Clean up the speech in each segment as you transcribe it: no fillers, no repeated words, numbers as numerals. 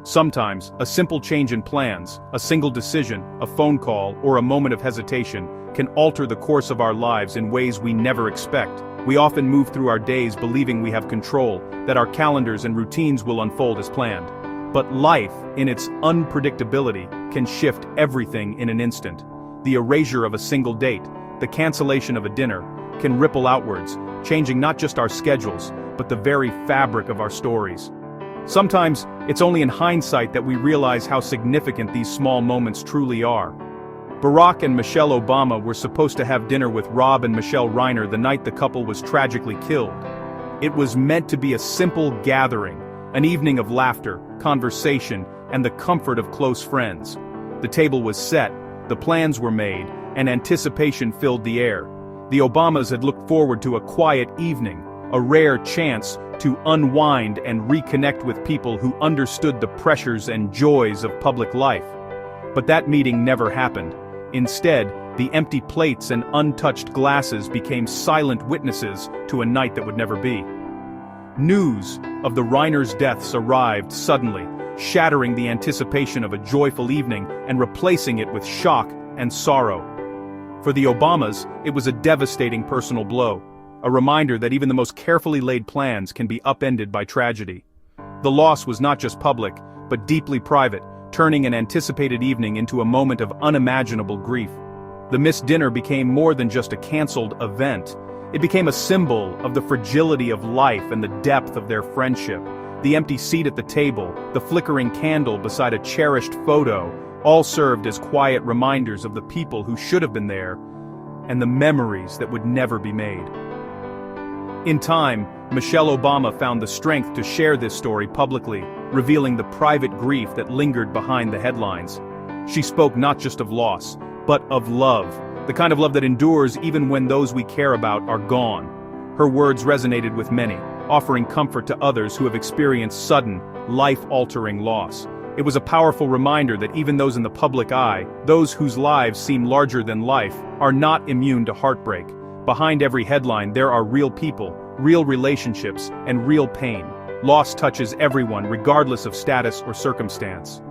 Sometimes, a simple change in plans, a single decision, a phone call, or a moment of hesitation can alter the course of our lives in ways we never expect. We often move through our days believing we have control, that our calendars and routines will unfold as planned. But life, in its unpredictability, can shift everything in an instant. The erasure of a single date, the cancellation of a dinner, can ripple outwards, changing not just our schedules, but the very fabric of our stories. Sometimes, it's only in hindsight that we realize how significant these small moments truly are. Barack and Michelle Obama were supposed to have dinner with Rob and Michele Reiner the night the couple was tragically killed. It was meant to be a simple gathering, an evening of laughter, conversation, and the comfort of close friends. The table was set, the plans were made, and anticipation filled the air. The Obamas had looked forward to a quiet evening, a rare chance to unwind and reconnect with people who understood the pressures and joys of public life. But that meeting never happened. Instead, the empty plates and untouched glasses became silent witnesses to a night that would never be. News of the Reiners' deaths arrived suddenly, shattering the anticipation of a joyful evening and replacing it with shock and sorrow. For the Obamas, it was a devastating personal blow, a reminder that even the most carefully laid plans can be upended by tragedy. The loss was not just public, but deeply private, turning an anticipated evening into a moment of unimaginable grief. The missed dinner became more than just a canceled event. It became a symbol of the fragility of life and the depth of their friendship. The empty seat at the table, the flickering candle beside a cherished photo, all served as quiet reminders of the people who should have been there, and the memories that would never be made. In time, Michelle Obama found the strength to share this story publicly, revealing the private grief that lingered behind the headlines. She spoke not just of loss, but of love, the kind of love that endures even when those we care about are gone. Her words resonated with many, offering comfort to others who have experienced sudden, life-altering loss. It was a powerful reminder that even those in the public eye, those whose lives seem larger than life, are not immune to heartbreak. Behind every headline there are real people, real relationships, and real pain. Loss touches everyone regardless of status or circumstance.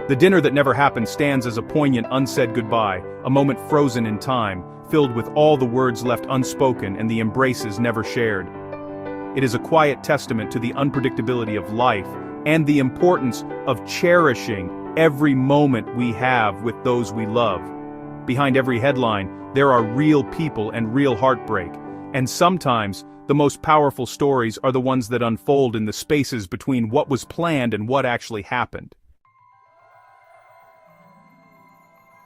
The dinner that never happened stands as a poignant unsaid goodbye, a moment frozen in time, filled with all the words left unspoken and the embraces never shared. It is a quiet testament to the unpredictability of life and the importance of cherishing every moment we have with those we love. Behind every headline, there are real people and real heartbreak, and sometimes, the most powerful stories are the ones that unfold in the spaces between what was planned and what actually happened.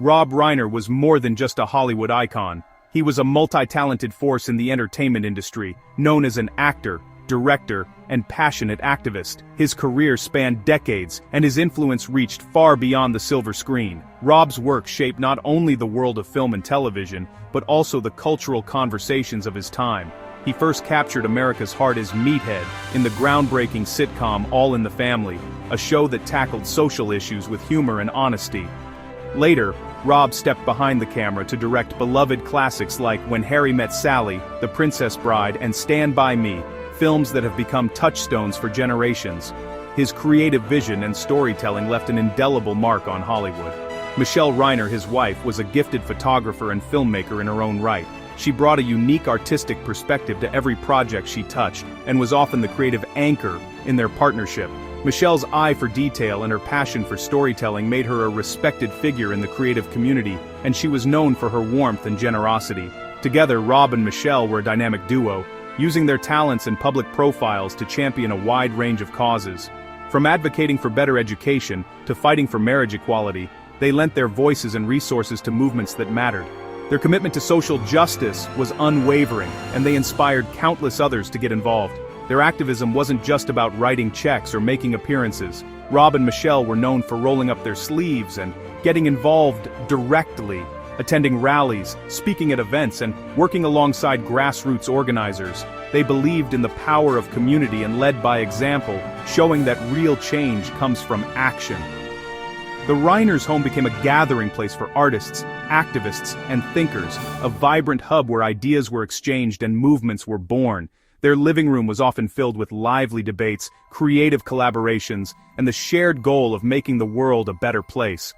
Rob Reiner was more than just a Hollywood icon. He was a multi-talented force in the entertainment industry, known as an actor, director, and passionate activist. His career spanned decades, and his influence reached far beyond the silver screen. Rob's work shaped not only the world of film and television, but also the cultural conversations of his time. He first captured America's heart as Meathead in the groundbreaking sitcom All in the Family, a show that tackled social issues with humor and honesty. Later, Rob stepped behind the camera to direct beloved classics like When Harry Met Sally, The Princess Bride, and Stand By Me, films that have become touchstones for generations. His creative vision and storytelling left an indelible mark on Hollywood. Michele Reiner, his wife, was a gifted photographer and filmmaker in her own right. She brought a unique artistic perspective to every project she touched, and was often the creative anchor in their partnership. Michelle's eye for detail and her passion for storytelling made her a respected figure in the creative community, and she was known for her warmth and generosity. Together, Rob and Michele were a dynamic duo, using their talents and public profiles to champion a wide range of causes. From advocating for better education to fighting for marriage equality, they lent their voices and resources to movements that mattered. Their commitment to social justice was unwavering, and they inspired countless others to get involved. Their activism wasn't just about writing checks or making appearances. Rob and Michele were known for rolling up their sleeves and getting involved directly, attending rallies, speaking at events, and working alongside grassroots organizers. They believed in the power of community and led by example, showing that real change comes from action. The Reiners' home became a gathering place for artists, activists, and thinkers, a vibrant hub where ideas were exchanged and movements were born. Their living room was often filled with lively debates, creative collaborations, and the shared goal of making the world a better place.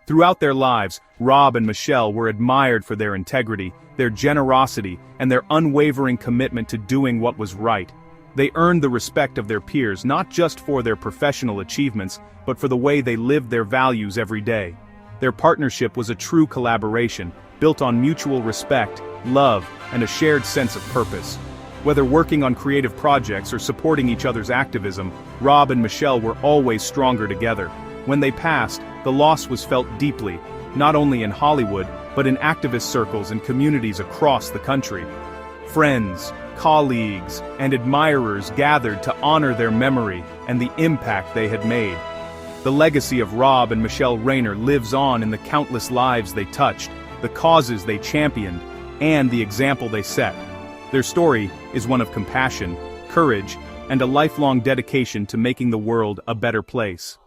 Throughout their lives, Rob and Michele were admired for their integrity, their generosity, and their unwavering commitment to doing what was right. They earned the respect of their peers not just for their professional achievements, but for the way they lived their values every day. Their partnership was a true collaboration, built on mutual respect, love, and a shared sense of purpose. Whether working on creative projects or supporting each other's activism, Rob and Michele were always stronger together. When they passed, the loss was felt deeply, not only in Hollywood, but in activist circles and communities across the country. Friends, colleagues, and admirers gathered to honor their memory and the impact they had made. The legacy of Rob and Michele Reiner lives on in the countless lives they touched, the causes they championed, and the example they set. Their story is one of compassion, courage, and a lifelong dedication to making the world a better place.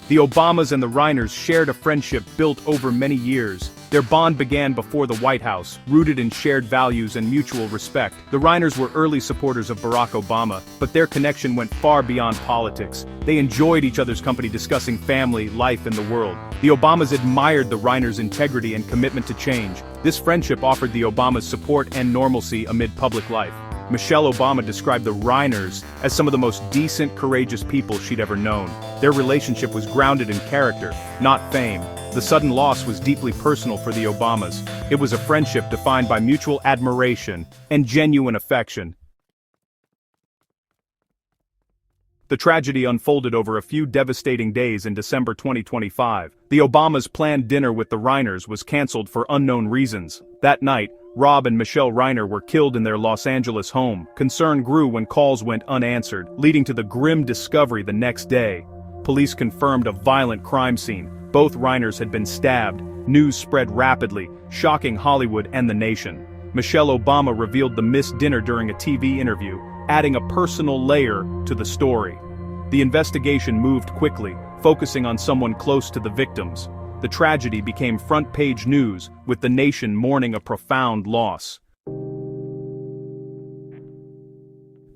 The Obamas and the Reiners shared a friendship built over many years. Their bond began before the White House, rooted in shared values and mutual respect. The Reiners were early supporters of Barack Obama, but their connection went far beyond politics. They enjoyed each other's company discussing family, life, and the world. The Obamas admired the Reiners' integrity and commitment to change. This friendship offered the Obamas support and normalcy amid public life. Michelle Obama described the Reiners as some of the most decent, courageous people she'd ever known. Their relationship was grounded in character, not fame. The sudden loss was deeply personal for the Obamas. It was a friendship defined by mutual admiration and genuine affection. The tragedy unfolded over a few devastating days in December 2025. The Obamas' planned dinner with the Reiners was canceled for unknown reasons. That night, Rob and Michele Reiner were killed in their Los Angeles home. Concern grew when calls went unanswered, leading to the grim discovery the next day. Police confirmed a violent crime scene. Both Reiners had been stabbed. News spread rapidly, shocking Hollywood and the nation. Michelle Obama revealed the missed dinner during a TV interview, adding a personal layer to the story. The investigation moved quickly, focusing on someone close to the victims. The tragedy became front-page news, with the nation mourning a profound loss.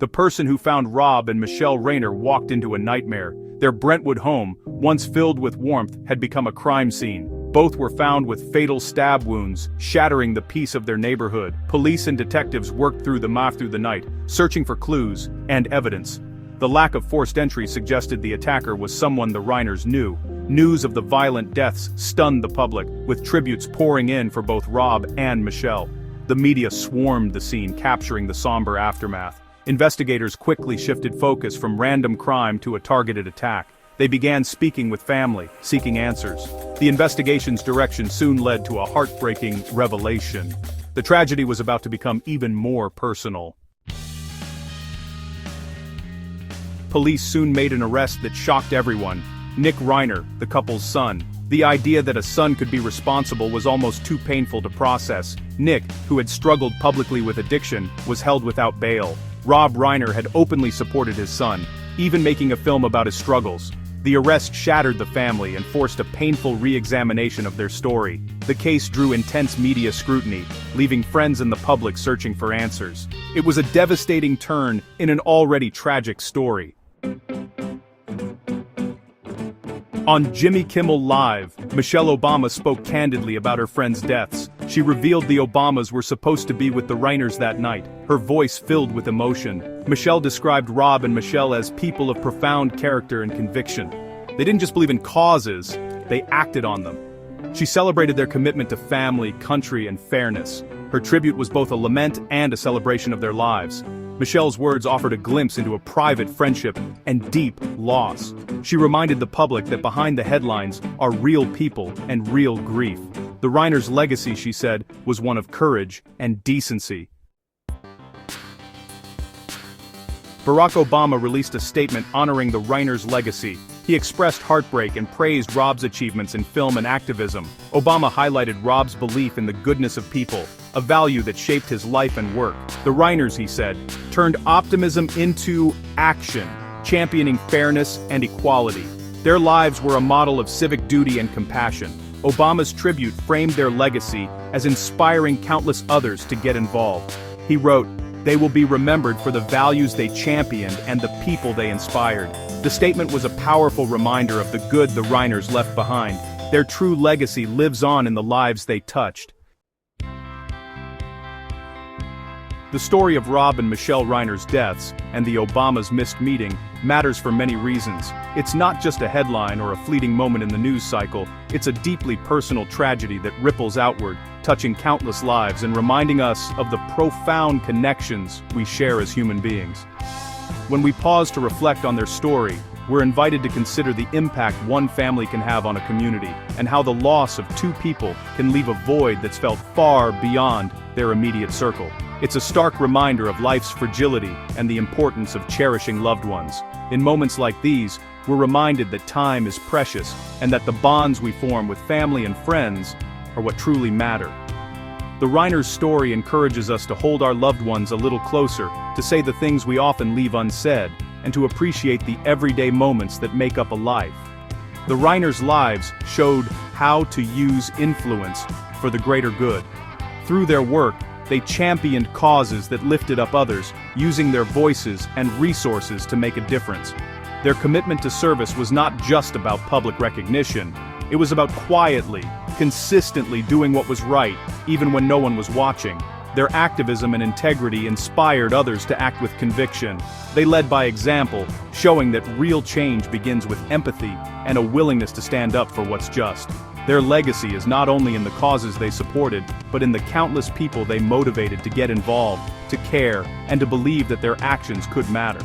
The person who found Rob and Michele Reiner walked into a nightmare. Their Brentwood home, once filled with warmth, had become a crime scene. Both were found with fatal stab wounds, shattering the peace of their neighborhood. Police and detectives worked through the night, searching for clues and evidence. The lack of forced entry suggested the attacker was someone the Reiners knew. News of the violent deaths stunned the public, with tributes pouring in for both Rob and Michele. The media swarmed the scene, capturing the somber aftermath. Investigators quickly shifted focus from random crime to a targeted attack. They began speaking with family, seeking answers. The investigation's direction soon led to a heartbreaking revelation. The tragedy was about to become even more personal. Police soon made an arrest that shocked everyone. Nick Reiner, the couple's son. The idea that a son could be responsible was almost too painful to process. Nick, who had struggled publicly with addiction, was held without bail. Rob Reiner had openly supported his son, even making a film about his struggles. The arrest shattered the family and forced a painful re-examination of their story. The case drew intense media scrutiny, leaving friends and the public searching for answers. It was a devastating turn in an already tragic story. On Jimmy Kimmel Live, Michelle Obama spoke candidly about her friends' deaths. She revealed the Obamas were supposed to be with the Reiners that night, her voice filled with emotion. Michelle described Rob and Michele as people of profound character and conviction. They didn't just believe in causes, they acted on them. She celebrated their commitment to family, country, and fairness. Her tribute was both a lament and a celebration of their lives. Michelle's words offered a glimpse into a private friendship and deep loss. She reminded the public that behind the headlines are real people and real grief. The Reiners' legacy, she said, was one of courage and decency. Barack Obama released a statement honoring the Reiners' legacy. He expressed heartbreak and praised Rob's achievements in film and activism. Obama highlighted Rob's belief in the goodness of people, a value that shaped his life and work. The Reiners, he said, turned optimism into action, championing fairness and equality. Their lives were a model of civic duty and compassion. Obama's tribute framed their legacy as inspiring countless others to get involved. He wrote, "They will be remembered for the values they championed and the people they inspired." The statement was a powerful reminder of the good the Reiners left behind. Their true legacy lives on in the lives they touched. The story of Rob and Michele Reiner's deaths, and the Obama's missed meeting, matters for many reasons. It's not just a headline or a fleeting moment in the news cycle, it's a deeply personal tragedy that ripples outward, touching countless lives and reminding us of the profound connections we share as human beings. When we pause to reflect on their story, we're invited to consider the impact one family can have on a community, and how the loss of two people can leave a void that's felt far beyond their immediate circle. It's a stark reminder of life's fragility and the importance of cherishing loved ones. In moments like these, we're reminded that time is precious and that the bonds we form with family and friends are what truly matter. The Reiners' story encourages us to hold our loved ones a little closer, to say the things we often leave unsaid, and to appreciate the everyday moments that make up a life. The Reiners' lives showed how to use influence for the greater good. Through their work, they championed causes that lifted up others, using their voices and resources to make a difference. Their commitment to service was not just about public recognition, it was about quietly, consistently doing what was right, even when no one was watching. Their activism and integrity inspired others to act with conviction. They led by example, showing that real change begins with empathy and a willingness to stand up for what's just. Their legacy is not only in the causes they supported, but in the countless people they motivated to get involved, to care, and to believe that their actions could matter.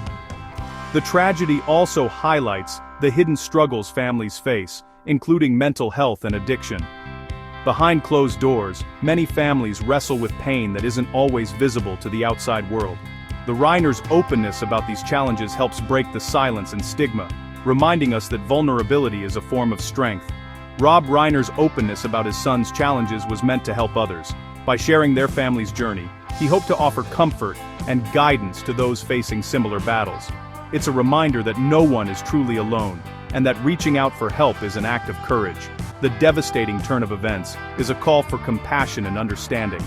The tragedy also highlights the hidden struggles families face, including mental health and addiction. Behind closed doors, many families wrestle with pain that isn't always visible to the outside world. The Reiners' openness about these challenges helps break the silence and stigma, reminding us that vulnerability is a form of strength. Rob Reiner's openness about his son's challenges was meant to help others. By sharing their family's journey, he hoped to offer comfort and guidance to those facing similar battles. It's a reminder that no one is truly alone, and that reaching out for help is an act of courage. The devastating turn of events is a call for compassion and understanding.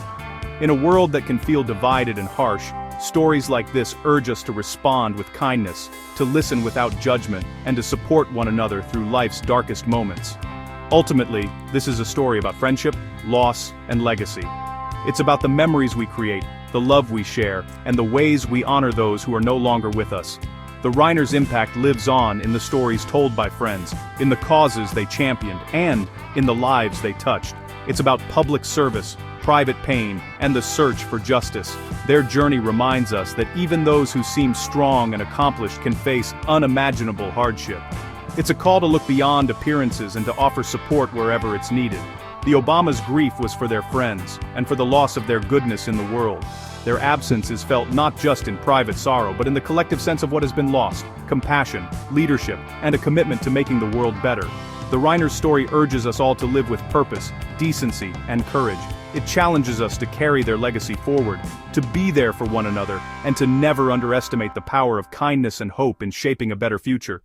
In a world that can feel divided and harsh, stories like this urge us to respond with kindness, to listen without judgment, and to support one another through life's darkest moments. Ultimately, this is a story about friendship, loss, and legacy. It's about the memories we create, the love we share, and the ways we honor those who are no longer with us. The Reiners' impact lives on in the stories told by friends, in the causes they championed, and in the lives they touched. It's about public service, private pain, and the search for justice. Their journey reminds us that even those who seem strong and accomplished can face unimaginable hardship. It's a call to look beyond appearances and to offer support wherever it's needed. The Obama's grief was for their friends, and for the loss of their goodness in the world. Their absence is felt not just in private sorrow, but in the collective sense of what has been lost: compassion, leadership, and a commitment to making the world better. The Reiners' story urges us all to live with purpose, decency, and courage. It challenges us to carry their legacy forward, to be there for one another, and to never underestimate the power of kindness and hope in shaping a better future.